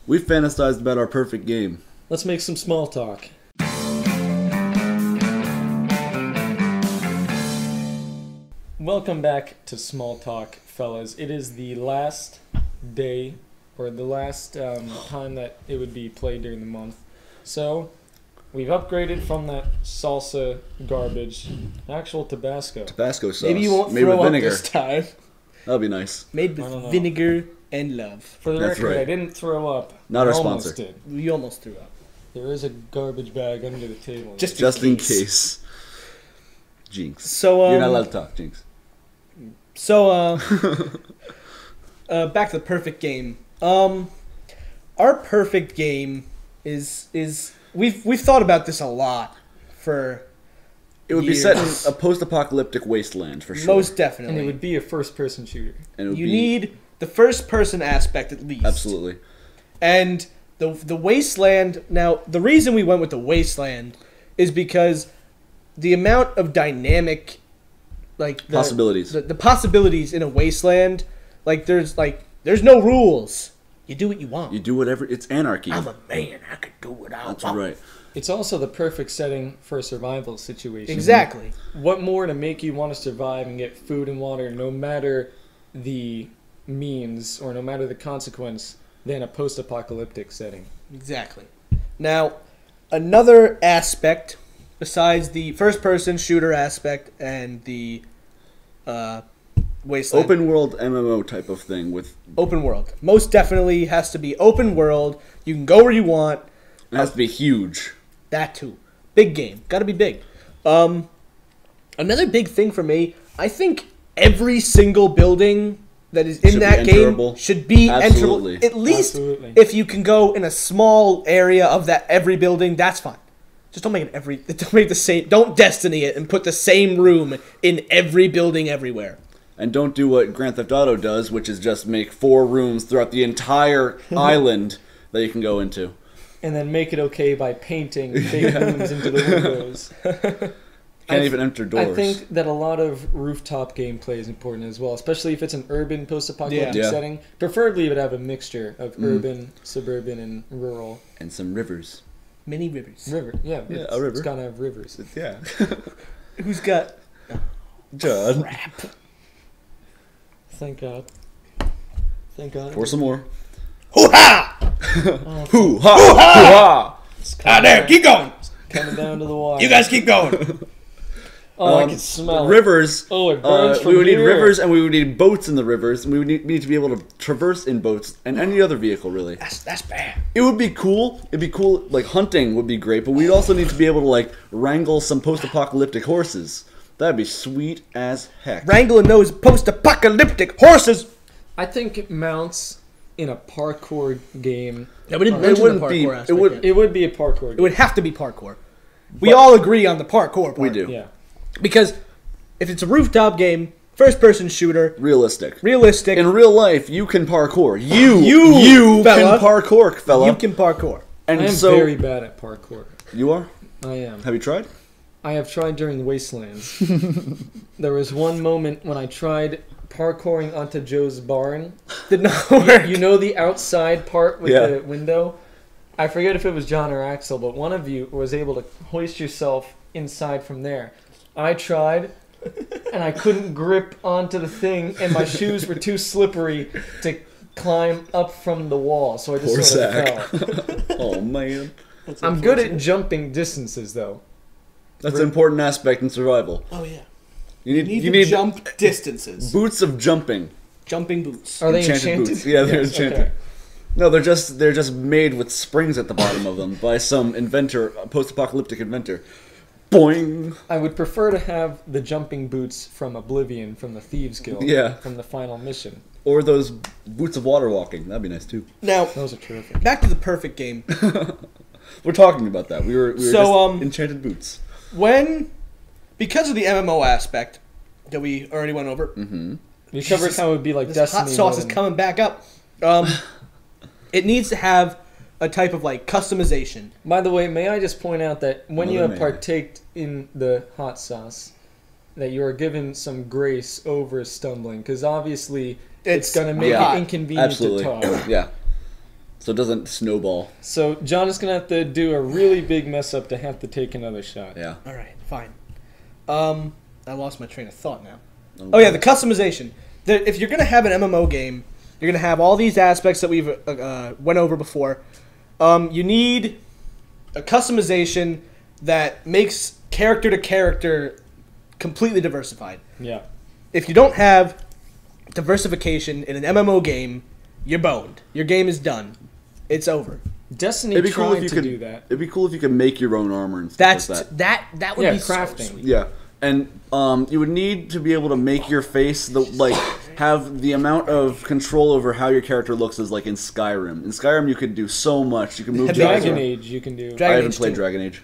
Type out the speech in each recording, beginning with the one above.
We fantasized about our perfect game. Let's make some small talk. Welcome back to Small Talk, fellas. It is the last day, or the last time that it would be played during the month. So, we've upgraded from that salsa garbage, actual Tabasco. Tabasco sauce. Maybe you won't made throw with up vinegar. this time. That'll be nice. Made I don't know. with vinegar and love. For the That's record, right. I didn't throw up. Not I our almost sponsor. did. We almost threw up. There is a garbage bag under the table. Just Just in case. Jinx. So, You're not allowed to talk, Jinx. So, back to the perfect game. Our perfect game is we've thought about this a lot for It would years. be set in a post-apocalyptic wasteland, for sure. Most and definitely. it would be a first-person shooter. And it would You be- need the first person aspect at least. Absolutely. And the wasteland. Now, the reason we went with the wasteland is because the amount of dynamic, like Possibilities. the possibilities in a wasteland, there's no rules. You do what you want. You do whatever. It's anarchy. I'm a man. I could do what I That's want. right. It's also the perfect setting for a survival situation. Exactly. What more to make you want to survive and get food and water, no matter the means or no matter the consequence, than a post-apocalyptic setting? Exactly. Now, another aspect besides the first-person shooter aspect and the wasteland. Open world MMO type of thing with. Open world. Most definitely has to be open world. You can go where you want. It has to be huge. That too. Big game. Got to be big. Another big thing for me, I think every single building that is in Should be that game enterable. should be Absolutely. enterable. At least Absolutely. if you can go in a small area of that every building, that's fine. Just don't make it every. Don't make the same. Don't Destiny it and put the same room in every building everywhere. And don't do what Grand Theft Auto does, which is just make 4 rooms throughout the entire island that you can go into. And then make it okay by painting big rooms into the windows. Can't even enter doors. I think that a lot of rooftop gameplay is important as well, especially if it's an urban post-apocalyptic Yeah. setting. Preferably it would have a mixture of urban, suburban, and rural. And some rivers. Many rivers. River, yeah, Yeah, it's, a river. It's gotta have rivers. Yeah. Who's got John. crap? Thank God. Thank God. Pour some more. Hoo-ha! Hoo ha! Hoo ha! Ah, there. Keep going. Coming down to the water. You guys keep going. Oh, I can smell it. Rivers. Oh, it burns from we would need here. rivers, and we would need boats in the rivers, and we would need to be able to traverse in boats and any other vehicle, really. That's bad. It would be cool. It'd be cool. Like hunting would be great, but we'd also need to be able to wrangle some post-apocalyptic horses. That'd be sweet as heck. Wrangling those post-apocalyptic horses. I think mounts in a parkour game. Yeah, we didn't It mention wouldn't the be- parkour it aspect would- yet. It would be a parkour It game. would have to be parkour. We all agree on the parkour part. We do. Yeah. Because if it's a rooftop game, first-person shooter, Realistic. realistic, In real life, you can parkour. You fella. can parkour, fella. you can parkour. And I am so very bad at parkour. you are. I am. Have you tried? I have tried during Wastelands. There was one moment when I tried parkouring onto Joe's barn. Did not work. You know the outside part with Yeah. the window? I forget if it was John or Axel, but one of you was able to hoist yourself inside from there. I tried, and I couldn't grip onto the thing, and my shoes were too slippery to climb up from the wall, so I just Poor sort of Zach. fell. Oh man, I'm good at jumping distances, though. that's an important aspect in survival. Oh yeah. You You need need to jump distances. boots of jumping. Jumping boots. Are they enchanted? boots. Yeah, they're Yes, enchanted. okay. No, they're just made with springs at the bottom of them by some inventor, a post-apocalyptic inventor. Boing. I would prefer to have the jumping boots from Oblivion, from the Thieves Guild, Yeah. from the final mission. Or those boots of water walking. That'd be nice too. Now, Those are terrific. back to the perfect game. We're talking about that. We were So, just enchanted boots. Because of the MMO aspect that we already went over, We covered how it would be like this Destiny. hot sauce is but in- coming back up. It needs to have a type of customization. By the way, may I just point out that when you Mother have Mary. partaked in the hot sauce, that you are given some grace over stumbling, because obviously it's going to make yeah, it inconvenient Absolutely. to talk. Yeah. So it doesn't snowball. So John is gonna have to do a really big mess up to have to take another shot. Yeah. All right, fine. I lost my train of thought now. Oh yeah, the customization. If you're gonna have an MMO game, you're gonna have all these aspects that we've went over before. You need a customization that makes character to character completely diversified. Yeah. If you don't have diversification in an MMO game, you're boned. Your game is done. It's over. Destiny It'd be cool tried if you to could do that. It'd be cool if you could make your own armor and stuff That's like that. that would Yeah, be crafting. So sweet. Yeah, and you would need to be able to make your face have the amount of control over how your character looks as like in Skyrim. In Skyrim, you could do so much. You can move. Dragon Age, you can do. I Dragon haven't Age played 2. Dragon Age.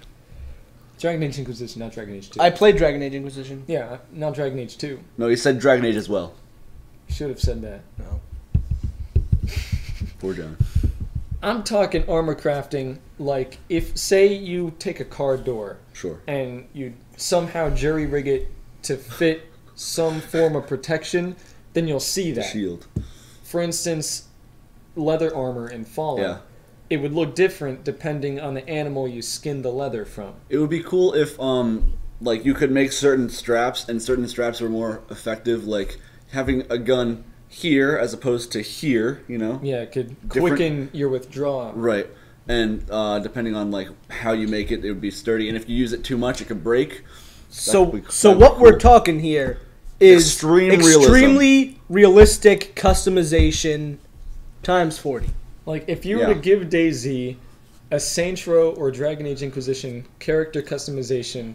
Dragon Age Inquisition, not Dragon Age 2. I played Dragon Age Inquisition. Yeah, not Dragon Age 2. No, he said Dragon Age as well. Should have said that. No. Poor John. I'm talking armor crafting, like if, say, you take a car door Sure. and you somehow jury rig it to fit some form of protection, then you'll see that. Shield. For instance, leather armor in Fallout. Yeah. It would look different depending on the animal you skinned the leather from. It would be cool if like you could make certain straps, and certain straps were more effective, like having a gun here as opposed to here, you know? Yeah, it could Different- quicken your withdrawal. Right. And depending on like how you make it, it would be sturdy. And if you use it too much, it could break. So That'd be what we're cool. talking here is extremely realistic customization times 40. Like, if you were to give DayZ a Saints Row or Dragon Age Inquisition character customization,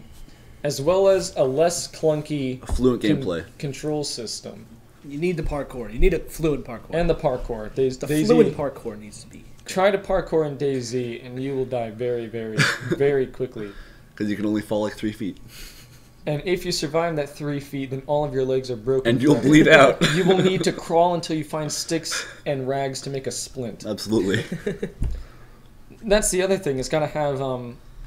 as well as a less clunky Fluent gameplay. control system. You need the parkour. You need a fluid parkour. And the parkour. the DayZ, fluid parkour needs to be. try to parkour in DayZ, and you will die very, very, very quickly. Because you can only fall like 3 feet. And if you survive that 3 feet, then all of your legs are broken. And you'll forever. bleed out. You will need to crawl until you find sticks and rags to make a splint. Absolutely. That's the other thing. It's got to have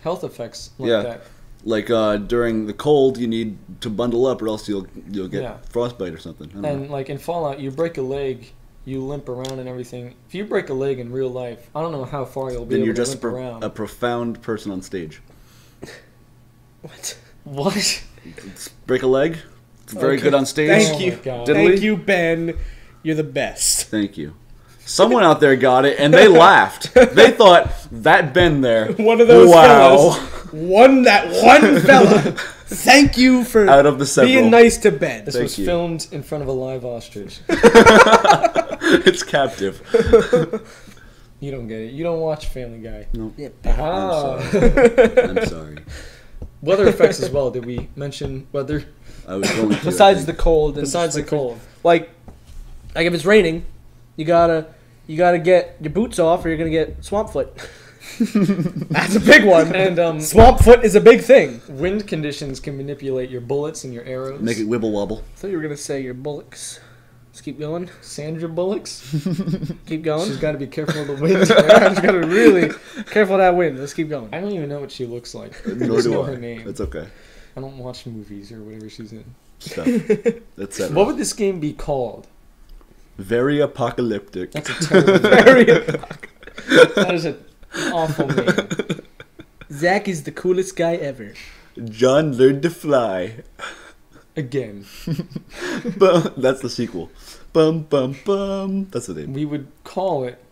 health effects like that. Like during the cold, you need to bundle up, or else you'll get Yeah. frostbite or something. I don't And know. like in Fallout, you break a leg, you limp around and everything. If you break a leg in real life, I don't know how far you'll be Then able you're to just limp around. a profound person on stage. What? What? Break a leg. It's very Okay. good on stage. Thank Oh you. my God. Diddly. Thank you, Ben. You're the best. Thank you. Someone out there got it, and they laughed. They thought that Ben there. One of those Wow. fellas. That one fella. Thank you for Out of the several. being nice to Ben. This Thank was you. filmed in front of a live ostrich. It's captive. You don't get it. You don't watch Family Guy. No. Yeah, Ah. I'm sorry. Weather effects as well. Did we mention weather? I was going to. Besides the cold. And Besides the just cold. Like if it's raining, you gotta get your boots off, or you're gonna get swamp foot. That's a big one. And Swamp foot is a big thing. wind conditions can manipulate your bullets and your arrows. Make it wibble wobble. I thought you were gonna say your bullocks. Let's keep going. Sandra Bullocks. Keep going. She's got to be careful of the wind. Yeah, just gotta really careful of that wind. Let's keep going. I don't even know what she looks like. I Nor just do know I. her name. It's okay. I don't watch movies or whatever she's in. Stuff. Etc. What would this game be called? Very apocalyptic. That's a terrible name. Very. That is an awful name. Zach is the coolest guy ever. John learned to fly. Again. That's the sequel. Bum bum bum. That's the name. We would call it...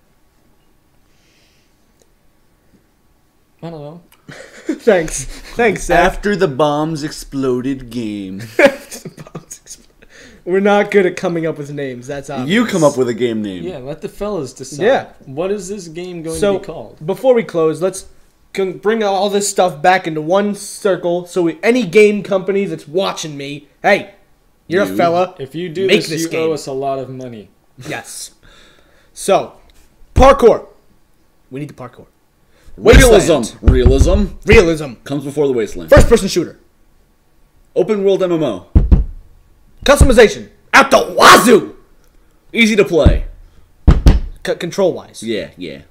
I don't know. Thanks, Zach. After the bombs exploded game. We're not good at coming up with names. That's obvious. You come up with a game name. Yeah, let the fellas decide. Yeah. What is this game going So to be called? before we close, let's bring all this stuff back into one circle. So any game company that's watching me, hey, you're a You. fella. If you do Make this, this you game. owe us a lot of money. Yes. So, parkour. We need the parkour. Realism. Wasteland. Realism. Comes before the wasteland. First-person shooter. Open world MMO. Customization. Out the wazoo. Easy to play. Control-wise. Yeah, yeah.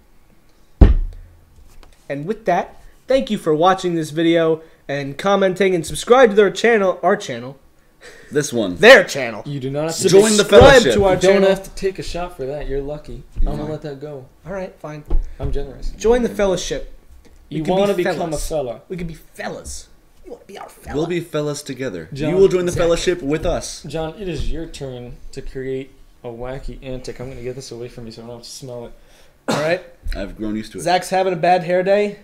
And with that, thank you for watching this video and commenting and subscribe to our channel. This one. Their channel. You do not have to Join the Subscribe fellowship. to our You don't channel. have to take a shot for that. You're lucky. I'm gonna let that go. All right, fine. I'm generous. Join the fellowship. You can want to be become fellas. a fella. We can be fellas. You want to be our fella? We'll be fellas together. John, you will join the exactly. fellowship with us. John, it is your turn to create a wacky antic. I'm gonna get this away from you so I don't have to smell it. All right. I've grown used to it. Zach's having a bad hair day.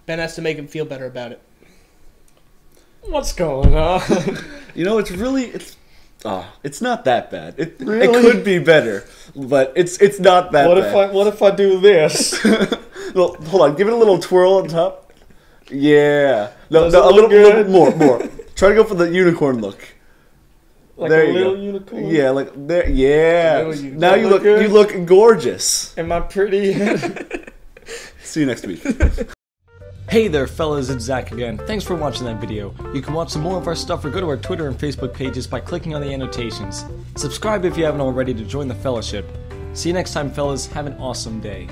Ben has to make him feel better about it. What's going on? You know, it's not that bad. It Really? could be better, but it's not that bad. What if I do this? Well, hold on, give it a little twirl on top. Yeah. No, Does no, it a look little good? more. Try to go for the unicorn look. Like There a you little go. unicorn? Yeah, like there. Yeah. Little unicorn. Now you Look good? you look gorgeous. Am I pretty? See you next week. Hey there fellas, it's Zach again. Thanks for watching that video. You can watch some more of our stuff or go to our Twitter and Facebook pages by clicking on the annotations. Subscribe if you haven't already to join the fellowship. See you next time fellas, have an awesome day.